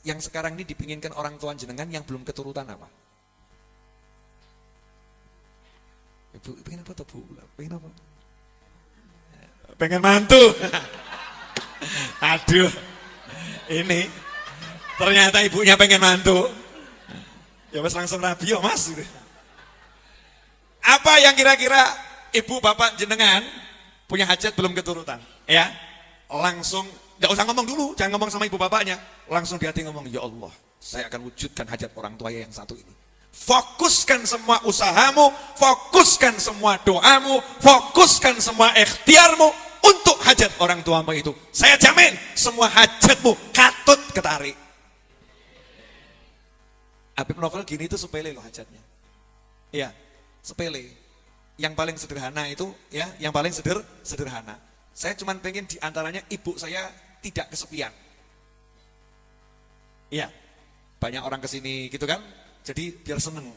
Yang sekarang ini dipinginkan orang tua jenengan yang belum keturutan apa? Ibu, pengen apa tuh Bu? Pengen apa? Pengen mantu. Aduh. Ini ternyata ibunya pengen mantu. Ya mas langsung rabi ya mas. Apa yang kira-kira ibu bapak jenengan punya hajat belum keturutan? Ya, langsung, gak usah ngomong dulu, jangan ngomong sama ibu bapaknya. Langsung di hati ngomong, ya Allah, saya akan wujudkan hajat orang tua yang satu ini. Fokuskan semua usahamu, fokuskan semua doamu, fokuskan semua ikhtiarmu untuk hajat orang tuamu itu. Saya jamin semua hajatmu katut ketarik. Habib Novel gini itu sepele loh hajatnya. Iya, sepele. Yang paling sederhana itu ya, yang paling sederhana. Saya cuma pengen diantaranya ibu saya tidak kesepian. Iya, banyak orang kesini gitu kan. Jadi biar seneng,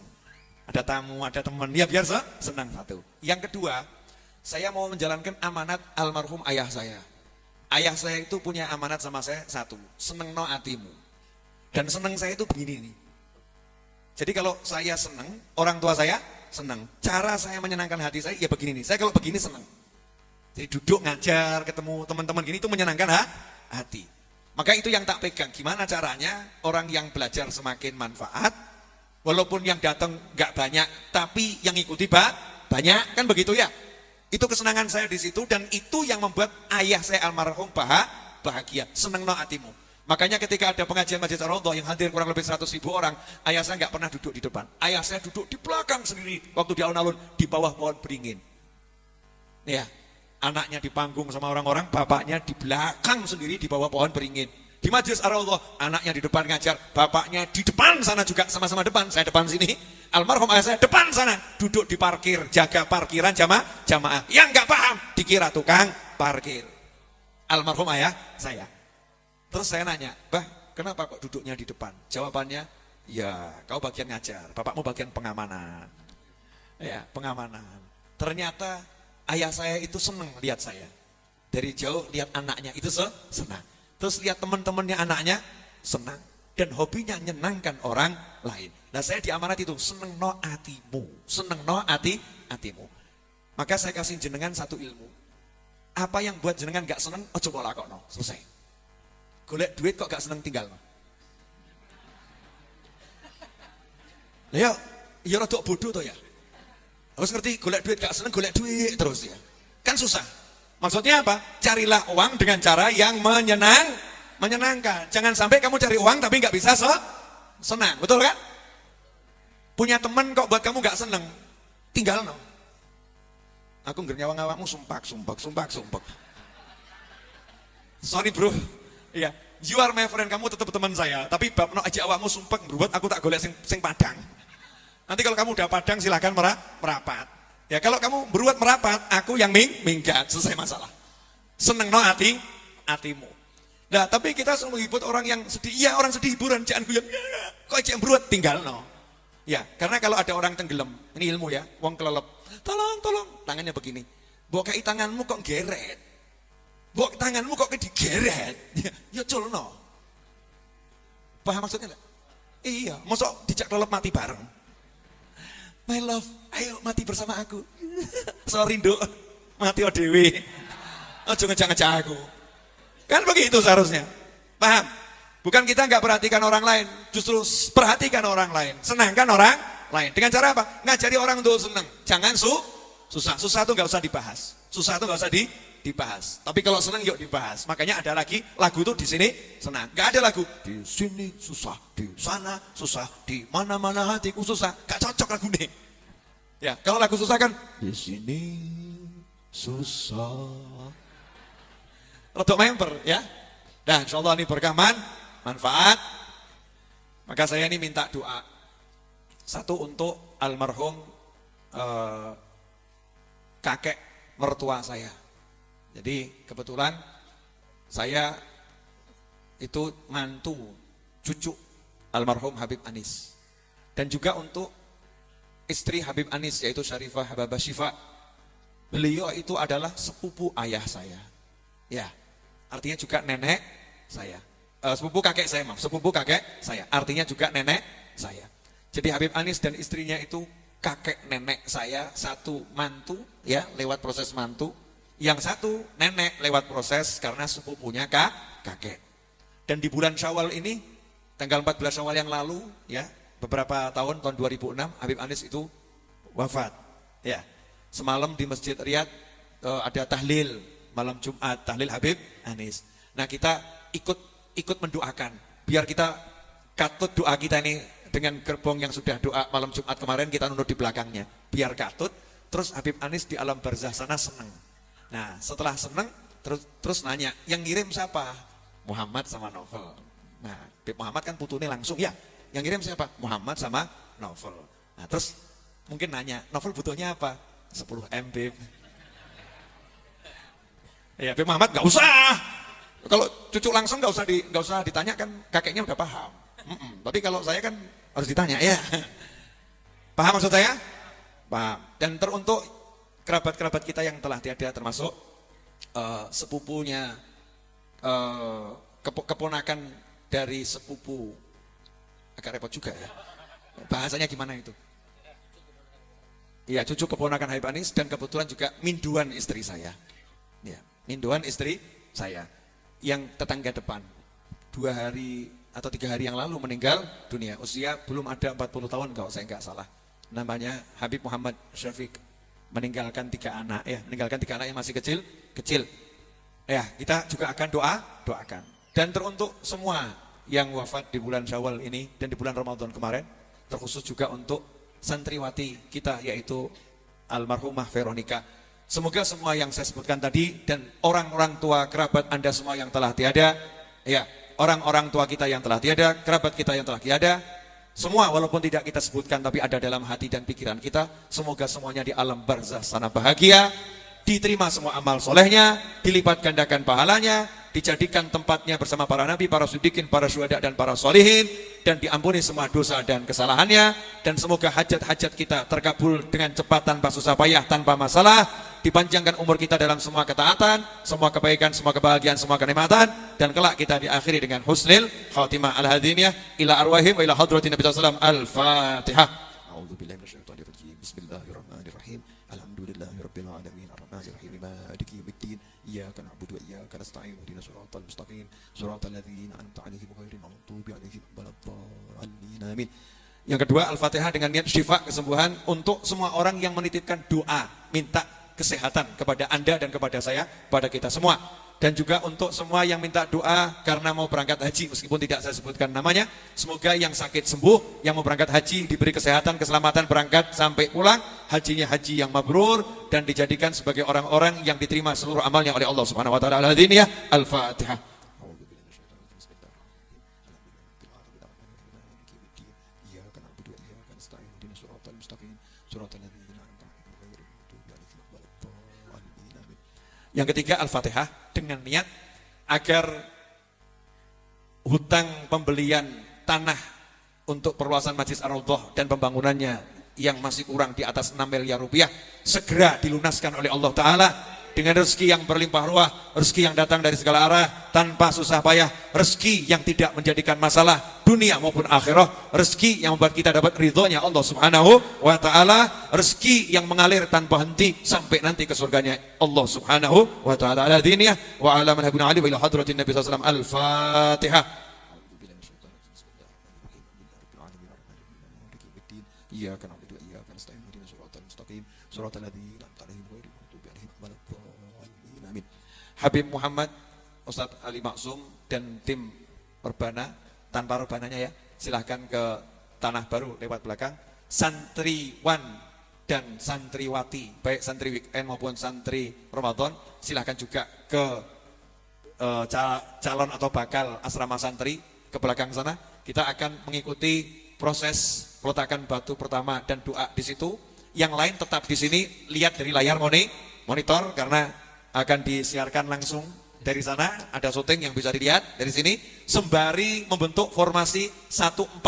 ada tamu, ada teman, ya biar senang satu. Yang kedua, saya mau menjalankan amanat almarhum ayah saya. Ayah saya itu punya amanat sama saya satu, seneng no hatimu. Dan seneng saya itu begini nih. Jadi kalau saya seneng, orang tua saya seneng. Cara saya menyenangkan hati saya ya begini nih. Saya kalau begini seneng. Jadi duduk ngajar, ketemu teman-teman gini itu menyenangkan hati. Maka itu yang tak pegang. Gimana caranya orang yang belajar semakin manfaat, walaupun yang datang nggak banyak, tapi yang ikuti banyak, kan begitu ya? Itu kesenangan saya di situ dan itu yang membuat ayah saya almarhum bahagia, seneng no hatimu. Makanya ketika ada pengajian Masjid Ar-Raudhah yang hadir kurang lebih 100.000 orang, ayah saya nggak pernah duduk di depan. Ayah saya duduk di belakang sendiri waktu di alun-alun di bawah pohon beringin. Ya, anaknya di panggung sama orang-orang, bapaknya di belakang sendiri di bawah pohon beringin. Di Masjid Ar-Raudhah, anaknya di depan ngajar, bapaknya di depan sana juga, sama-sama depan, saya depan sini. Almarhum ayah saya depan sana, duduk di parkir, jaga parkiran jamaah. Yang nggak paham, dikira tukang parkir. Almarhum ayah saya. Terus saya nanya, bah, kenapa kok duduknya di depan? Jawabannya, ya kau bagian ngajar, bapakmu bagian pengamanan. Ya, pengamanan. Ternyata ayah saya itu senang lihat saya. Dari jauh lihat anaknya itu senang. Terus lihat teman-temannya anaknya senang. Dan hobinya nyenangkan orang lain. Nah saya diamanat itu, seneng no atimu. Seneng no atimu. Maka saya kasih jenengan satu ilmu. Apa yang buat jenengan gak seneng, oh coba lakok no, selesai. Golek duit kok gak seneng tinggal no. Nah ya rada bodoh toh ya. Harus ngerti, golek duit gak seneng, golek duit terus ya. Kan susah. Maksudnya apa? Carilah uang dengan cara yang menyenangkan. Jangan sampai kamu cari uang tapi nggak bisa senang, betul kan? Punya teman kok buat kamu nggak seneng, tinggal no. Aku nggak nyawang awakmu sumpak. Sorry bro, iya, you are my friend, kamu tetap teman saya. Tapi bab no aja awakmu sumpak, berbuat aku tak golek sing padang. Nanti kalau kamu udah padang silahkan merapat. Ya kalau kamu berbuat merapat, aku yang minggat, selesai masalah. Seneng no hatimu. Nah, tapi kita selalu menghibur orang yang sedih. Iya, orang sedih hiburan, jangan guyon. Kok aja yang beruat tinggal no. Ya, karena kalau ada orang tenggelam, ini ilmu ya, wong kelelep. Tolong, tangannya begini. Mbok kei tanganmu kok geret. Mbok tanganmu kok digeret. Ya culno. Paham maksudnya enggak? Iya, mosok dijak kelelep mati bareng. My love, ayo mati bersama aku. Sorry, Nduk. Mati dhewe. Aja ngejak-ngejak aku. Kan begitu seharusnya. Paham? Bukan kita nggak perhatikan orang lain, justru perhatikan orang lain, senangkan orang lain. Dengan cara apa? Ngajari orang untuk senang. Jangan susah. Susah tuh nggak usah dibahas. Susah tuh nggak usah dibahas. Tapi kalau senang yuk dibahas. Makanya ada lagi lagu tuh di sini senang. Nggak ada lagu di sini susah, di sana susah, di mana-mana hatiku susah. Nggak cocok lagu nih. Ya, kalau lagu susah kan di sini susah. Rodok member ya. Nah, insyaallah ini berkaman, manfaat. Maka saya ini minta doa. Satu untuk almarhum kakek mertua saya. Jadi kebetulan saya itu mantu cucu almarhum Habib Anis. Dan juga untuk istri Habib Anis yaitu Syarifah Hababah Syifa. Beliau itu adalah sepupu ayah saya. Ya. Artinya juga nenek saya. Sepupu kakek saya, maaf. Sepupu kakek saya. Artinya juga nenek saya. Jadi Habib Anis dan istrinya itu kakek nenek saya. Satu mantu, ya, lewat proses mantu. Yang satu nenek lewat proses karena sepupunya kakek. Dan di bulan Syawal ini, tanggal 14 Syawal yang lalu, ya, beberapa tahun 2006, Habib Anis itu wafat. Ya, semalam di Masjid Riyadh ada tahlil. Malam Jumat, tahlil Habib Anis. Nah kita ikut mendoakan. Biar kita katut doa kita ini dengan gerbong yang sudah doa malam Jumat kemarin kita nunduk di belakangnya. Biar katut, terus Habib Anis di alam barzah sana senang. Nah setelah senang, terus nanya, yang ngirim siapa? Muhammad sama Novel. Nah Habib Muhammad kan putunya langsung, ya. Yang ngirim siapa? Muhammad sama Novel. Nah terus mungkin nanya, Novel butuhnya apa? 10 MB. Ya, Habib Muhammad nggak usah. Kalau cucu langsung nggak usah ditanya kan kakeknya udah paham. Tapi kalau saya kan harus ditanya ya. Paham maksud saya? Paham. Dan teruntuk kerabat-kerabat kita yang telah tiada termasuk sepupunya, keponakan dari sepupu. Agak repot juga ya. Bahasanya gimana itu? Iya, cucu keponakan Habib Anis dan kebetulan juga minduan istri saya. Ya. Minduan istri saya yang tetangga depan 2 hari atau 3 hari yang lalu meninggal dunia, usia belum ada 40 tahun kalau saya nggak salah. Namanya Habib Muhammad Syafiq meninggalkan 3 anak ya, meninggalkan 3 anak yang masih kecil. Ya, kita juga akan doakan. Dan teruntuk semua yang wafat di bulan Syawal ini dan di bulan Ramadan kemarin, terkhusus juga untuk santriwati kita yaitu almarhumah Veronica. Semoga semua yang saya sebutkan tadi dan orang-orang tua kerabat Anda semua yang telah tiada, ya, orang-orang tua kita yang telah tiada, kerabat kita yang telah tiada, semua walaupun tidak kita sebutkan tapi ada dalam hati dan pikiran kita, semoga semuanya di alam barzah sana bahagia, diterima semua amal solehnya, dilipat gandakan pahalanya, dijadikan tempatnya bersama para nabi, para siddiqin, para syuhada dan para solihin, dan diampuni semua dosa dan kesalahannya, dan semoga hajat-hajat kita terkabul dengan cepat tanpa susah payah, tanpa masalah, dipanjangkan umur kita dalam semua ketaatan, semua kebaikan, semua kebahagiaan, semua kenikmatan, dan kelak kita diakhiri dengan husnil khatimah al-hadiniyah ila arwahim wa ila hadratin Nabi sallallahu alaihi wasallam. Al-Fatihah. A'udzubillahi minasyaitonir rajim. Bismillahirrahmanirrahim. Alhamdulillahirabbil alamin. Arrahmanirrahim. Maliki yaumiddin. Iyyaka na'budu wa iyyaka nasta'in. Ihdinas siratal mustaqim. Siratal ladzina an'amta 'alaihim ghairil maghdubi 'alaihim waladdallin. Amin. Yang kedua, Al-Fatihah dengan niat syifa, kesembuhan untuk semua orang yang menitipkan doa, minta kesehatan kepada Anda dan kepada saya, pada kita semua. Dan juga untuk semua yang minta doa karena mau berangkat haji, meskipun tidak saya sebutkan namanya, semoga yang sakit sembuh, yang mau berangkat haji diberi kesehatan, keselamatan berangkat sampai pulang, hajinya haji yang mabrur, dan dijadikan sebagai orang-orang yang diterima seluruh amalnya oleh Allah Subhanahu wa taala. Al-Hadiniyah, Al-Fatihah. Yang ketiga, Al-Fatihah dengan niat agar hutang pembelian tanah untuk perluasan Masjid Ar-Raudhah dan pembangunannya yang masih kurang di atas 6 miliar rupiah segera dilunaskan oleh Allah Ta'ala dengan rezeki yang berlimpah ruah, rezeki yang datang dari segala arah tanpa susah payah, rezeki yang tidak menjadikan masalah dunia maupun akhirat, rezeki yang membuat kita dapat ridhonya Allah Subhanahu wa Ta'ala, rezeki yang mengalir tanpa henti sampai nanti ke surganya Allah Subhanahu wa Ta'ala. Al-Hadiniyah wa ala man habuna ali wa ila hadratin Nabi sallallahu alaihi wasallam. Al-Fatihah. Iyyaka na'budu wa iyyaka nasta'in. Ihdinas siratal mustaqim. Siratal ladzina an'amta 'alaihim ghairil maghdubi 'alaihim waladdallin. Amin. Habib Muhammad, Ustadz Ali Maksum dan tim Rebana, tanpa rebananya ya, silahkan ke Tanah Baru lewat belakang. Santriwan dan santriwati, baik santri weekend maupun santri Ramadan, silahkan juga ke calon atau bakal asrama santri ke belakang sana. Kita akan mengikuti proses peletakan batu pertama dan doa di situ. Yang lain tetap di sini, lihat dari layar monitor karena akan disiarkan langsung dari sana. Ada syuting yang bisa dilihat dari sini sembari membentuk formasi 1-4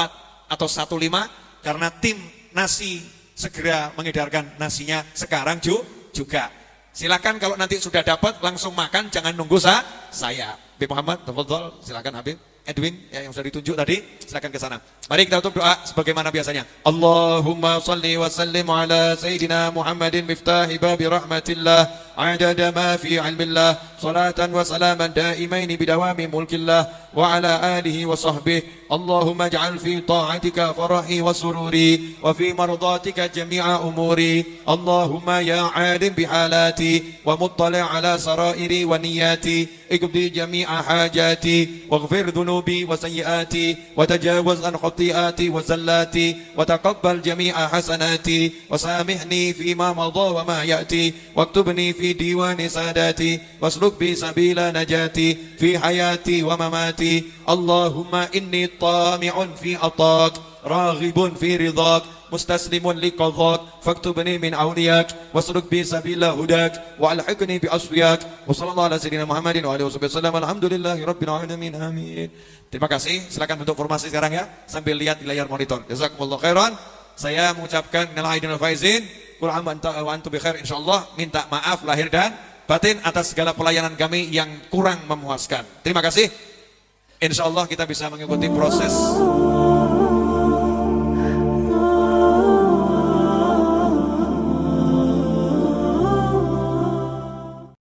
atau 1-5 karena tim nasi segera mengedarkan nasinya sekarang juga. Silakan kalau nanti sudah dapat langsung makan, jangan nunggu saya. Habib Muhammad, tafadhol, silakan Habib. Edwin ya, yang sudah ditunjuk tadi, silakan ke sana. Mari kita tutup doa sebagaimana biasanya. Allahumma salli wa sallim ala sayyidina Muhammadin miftahi babi rahmatillah adada ma fi ilmillah salatan wa salaman daimaini bidawami mulkillah wa ala alihi wa sahbihi. Allahumma ij'al fi ta'atika farahi wa sururi wa fi mardatika jami'a umuri. Allahumma ya alim bihalati wa muttali' ala sarairi wa niyati اقضي جميع حاجاتي واغفر ذنوبي وسيئاتي وتجاوز عن خطيئاتي وزلاتي وتقبل جميع حسناتي وسامحني فيما مضى وما يأتي واكتبني في ديوان ساداتي واسلك بي سبيل نجاتي في حياتي ومماتي اللهم إني طامع في عطاك راغب في رضاك مستسلم لقضاك فاكتبني من أولياك واسلك بي سبيل هداك وألحقني بأصفياك وصلى الله على سيدنا محمد وعلى آله وسلم الحمدلله رب العالمين آمين. Terima kasih, silakan bentuk formasi sekarang ya sambil lihat di layar monitor. Jazakumullah khairan. Saya mengucapkan minal aidin wal faizin, qul wa antum bi khair insyaallah, minta maaf lahir dan batin atas segala pelayanan kami yang kurang memuaskan. Terima kasih. Insyaallah kita bisa mengikuti proses